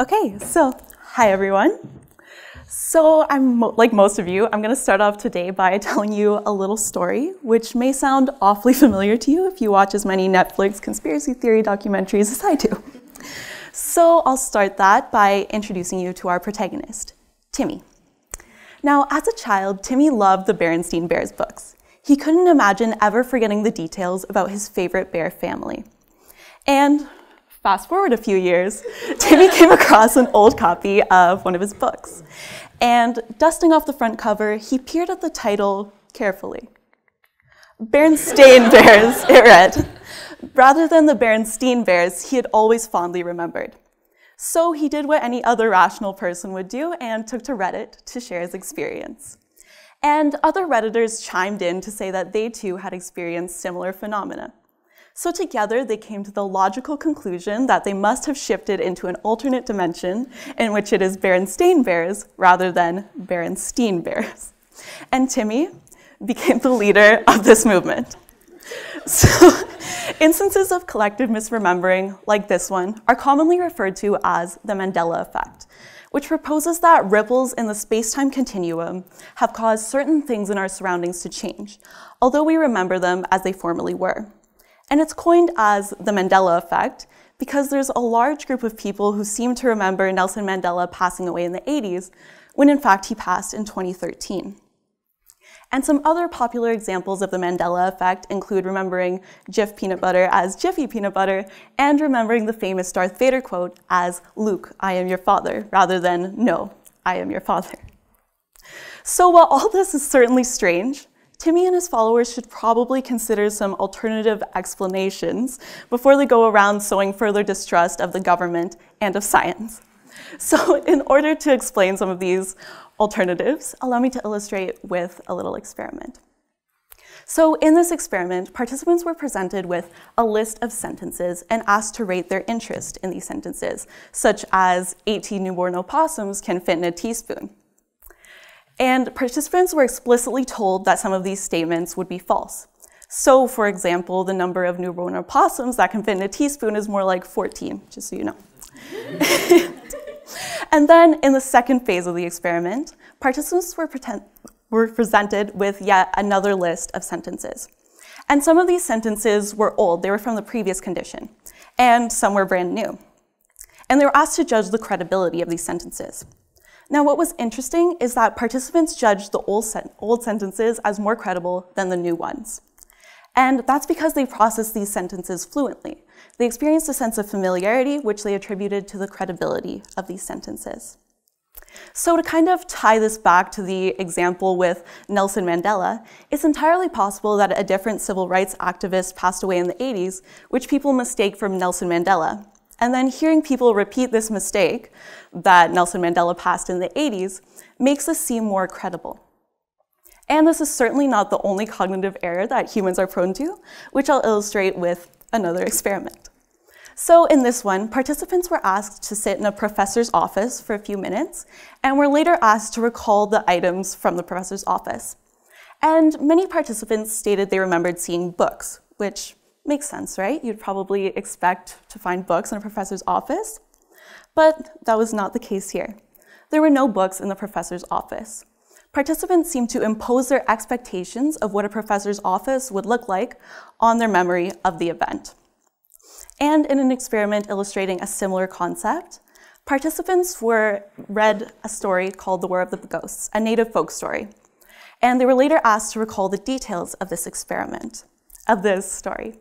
Okay, so hi everyone. So like most of you, I'm going to start off today by telling you a little story, which may sound awfully familiar to you if you watch as many Netflix conspiracy theory documentaries as I do. So I'll start that by introducing you to our protagonist, Timmy. Now, as a child, Timmy loved the Berenstain Bears books. He couldn't imagine ever forgetting the details about his favorite bear family. And fast forward a few years, Timmy came across an old copy of one of his books. And dusting off the front cover, he peered at the title carefully. Berenstain Bears, it read, rather than the Berenstain Bears he had always fondly remembered. So he did what any other rational person would do and took to Reddit to share his experience. And other Redditors chimed in to say that they too had experienced similar phenomena. So together they came to the logical conclusion that they must have shifted into an alternate dimension in which it is Berenstain Bears rather than Berenstain Bears. And Timmy became the leader of this movement. So instances of collective misremembering like this one are commonly referred to as the Mandela Effect, which proposes that ripples in the space-time continuum have caused certain things in our surroundings to change, although we remember them as they formerly were. And it's coined as the Mandela Effect because there's a large group of people who seem to remember Nelson Mandela passing away in the 80s, when in fact he passed in 2013. And some other popular examples of the Mandela Effect include remembering Jif peanut butter as Jiffy peanut butter, and remembering the famous Darth Vader quote as, "Luke, I am your father," rather than, "No, I am your father." So while all this is certainly strange, Timmy and his followers should probably consider some alternative explanations before they go around sowing further distrust of the government and of science. So in order to explain some of these alternatives, allow me to illustrate with a little experiment. So in this experiment, participants were presented with a list of sentences and asked to rate their interest in these sentences, such as 18 newborn opossums can fit in a teaspoon. And participants were explicitly told that some of these statements would be false. So, for example, the number of newborn opossums that can fit in a teaspoon is more like 14, just so you know. And then in the second phase of the experiment, participants were presented with yet another list of sentences. And some of these sentences were old, they were from the previous condition, and some were brand new. And they were asked to judge the credibility of these sentences. Now, what was interesting is that participants judged the old sentences as more credible than the new ones. And that's because they processed these sentences fluently. They experienced a sense of familiarity, which they attributed to the credibility of these sentences. So to kind of tie this back to the example with Nelson Mandela, it's entirely possible that a different civil rights activist passed away in the 80s, which people mistake for Nelson Mandela. And then hearing people repeat this mistake, that Nelson Mandela passed in the 80s, makes this seem more credible. And this is certainly not the only cognitive error that humans are prone to, which I'll illustrate with another experiment. So in this one, participants were asked to sit in a professor's office for a few minutes, and were later asked to recall the items from the professor's office. And many participants stated they remembered seeing books, which makes sense, right? You'd probably expect to find books in a professor's office, but that was not the case here. There were no books in the professor's office. Participants seemed to impose their expectations of what a professor's office would look like on their memory of the event. And in an experiment illustrating a similar concept, participants read a story called The War of the Ghosts, a native folk story. And they were later asked to recall the details of this story.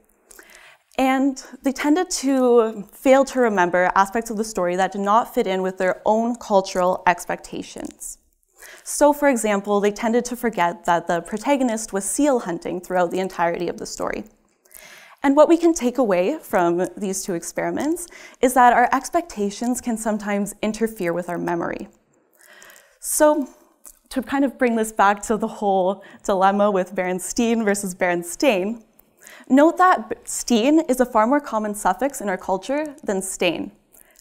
And they tended to fail to remember aspects of the story that did not fit in with their own cultural expectations. So, for example, they tended to forget that the protagonist was seal hunting throughout the entirety of the story. And what we can take away from these two experiments is that our expectations can sometimes interfere with our memory. So, to kind of bring this back to the whole dilemma with Berenstain versus Berenstain, note that steen is a far more common suffix in our culture than stain.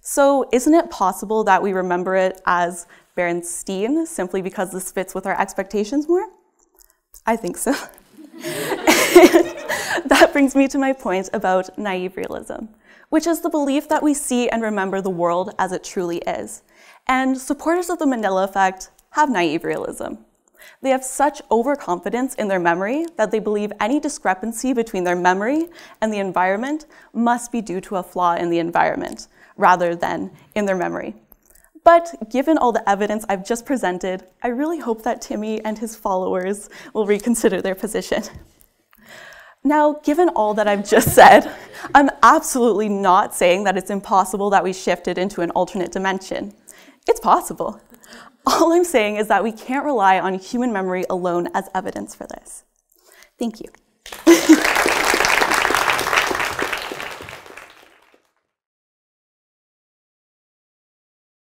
So isn't it possible that we remember it as Berenstain simply because this fits with our expectations more? I think so. That brings me to my point about naive realism, which is the belief that we see and remember the world as it truly is. And supporters of the Mandela Effect have naive realism. They have such overconfidence in their memory that they believe any discrepancy between their memory and the environment must be due to a flaw in the environment, rather than in their memory. But given all the evidence I've just presented, I really hope that Timmy and his followers will reconsider their position. Now, given all that I've just said, I'm absolutely not saying that it's impossible that we shifted into an alternate dimension. It's possible. All I'm saying is that we can't rely on human memory alone as evidence for this. Thank you.